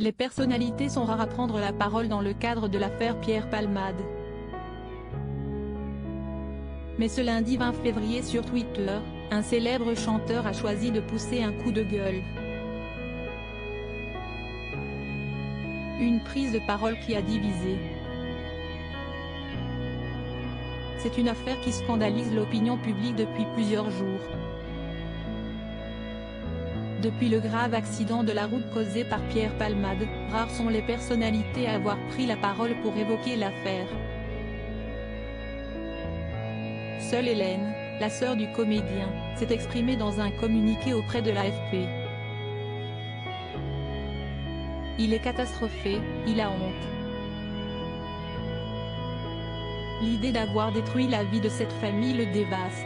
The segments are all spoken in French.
Les personnalités sont rares à prendre la parole dans le cadre de l'affaire Pierre Palmade. Mais ce lundi 20 février sur Twitter, un célèbre chanteur a choisi de pousser un coup de gueule. Une prise de parole qui a divisé. C'est une affaire qui scandalise l'opinion publique depuis plusieurs jours. Depuis le grave accident de la route causé par Pierre Palmade, rares sont les personnalités à avoir pris la parole pour évoquer l'affaire. Seule Hélène, la sœur du comédien, s'est exprimée dans un communiqué auprès de l'AFP. Il est catastrophé, il a honte. L'idée d'avoir détruit la vie de cette famille le dévaste.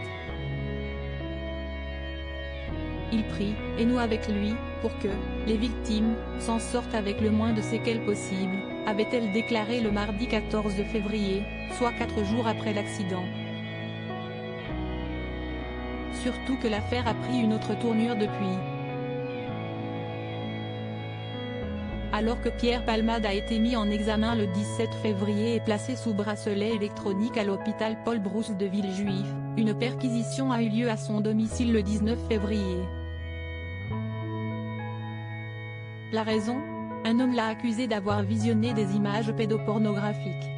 Il prie, et nous avec lui, pour que les victimes s'en sortent avec le moins de séquelles possible, avait-elle déclaré le mardi 14 février, soit 4 jours après l'accident. Surtout que l'affaire a pris une autre tournure depuis. Alors que Pierre Palmade a été mis en examen le 17 février et placé sous bracelet électronique à l'hôpital Paul Brousse de Villejuif, une perquisition a eu lieu à son domicile le 19 février. La raison ? Un homme l'a accusé d'avoir visionné des images pédopornographiques.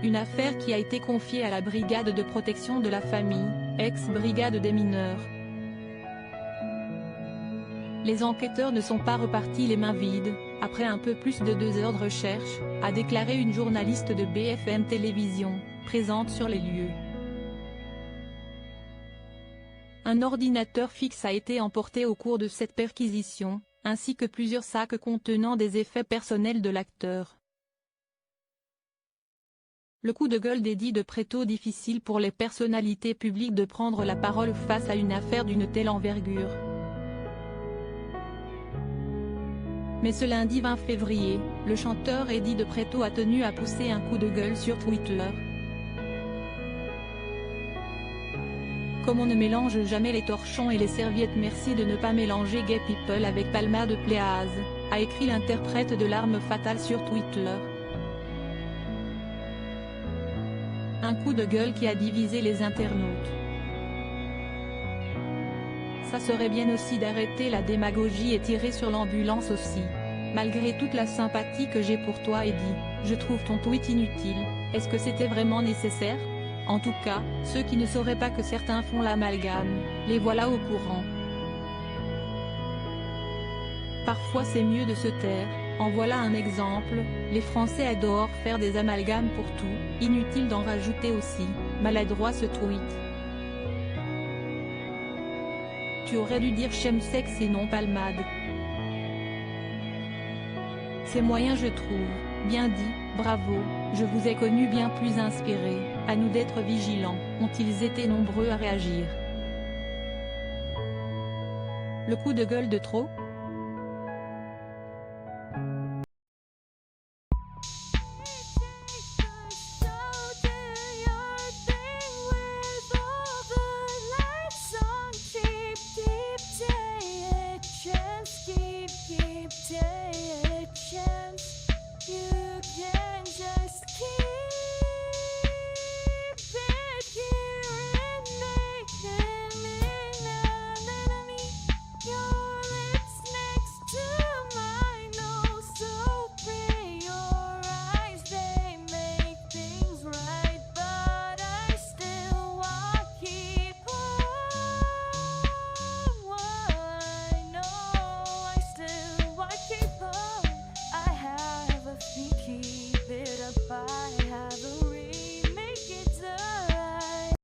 Une affaire qui a été confiée à la brigade de protection de la famille, ex-brigade des mineurs. Les enquêteurs ne sont pas repartis les mains vides, après un peu plus de 2 heures de recherche, a déclaré une journaliste de BFM Télévision, présente sur les lieux. Un ordinateur fixe a été emporté au cours de cette perquisition, ainsi que plusieurs sacs contenant des effets personnels de l'acteur. Le coup de gueule d'Eddie de Pretto. Difficile pour les personnalités publiques de prendre la parole face à une affaire d'une telle envergure. Mais ce lundi 20 février, le chanteur Eddie de Pretto a tenu à pousser un coup de gueule sur Twitter. Comme on ne mélange jamais les torchons et les serviettes, merci de ne pas mélanger Gay People avec Palmade Please, a écrit l'interprète de L'arme fatale sur Twitter. Un coup de gueule qui a divisé les internautes. Ça serait bien aussi d'arrêter la démagogie et tirer sur l'ambulance aussi. Malgré toute la sympathie que j'ai pour toi Eddie, je trouve ton tweet inutile. Est-ce que c'était vraiment nécessaire ? En tout cas, ceux qui ne sauraient pas que certains font l'amalgame, les voilà au courant. Parfois c'est mieux de se taire, en voilà un exemple, les Français adorent faire des amalgames pour tout, inutile d'en rajouter aussi, maladroit ce tweet. Tu aurais dû dire chemsex et non Palmade. C'est moyen je trouve, bien dit, bravo, je vous ai connu bien plus inspiré, à nous d'être vigilants, ont-ils été nombreux à réagir. Le coup de gueule de trop ?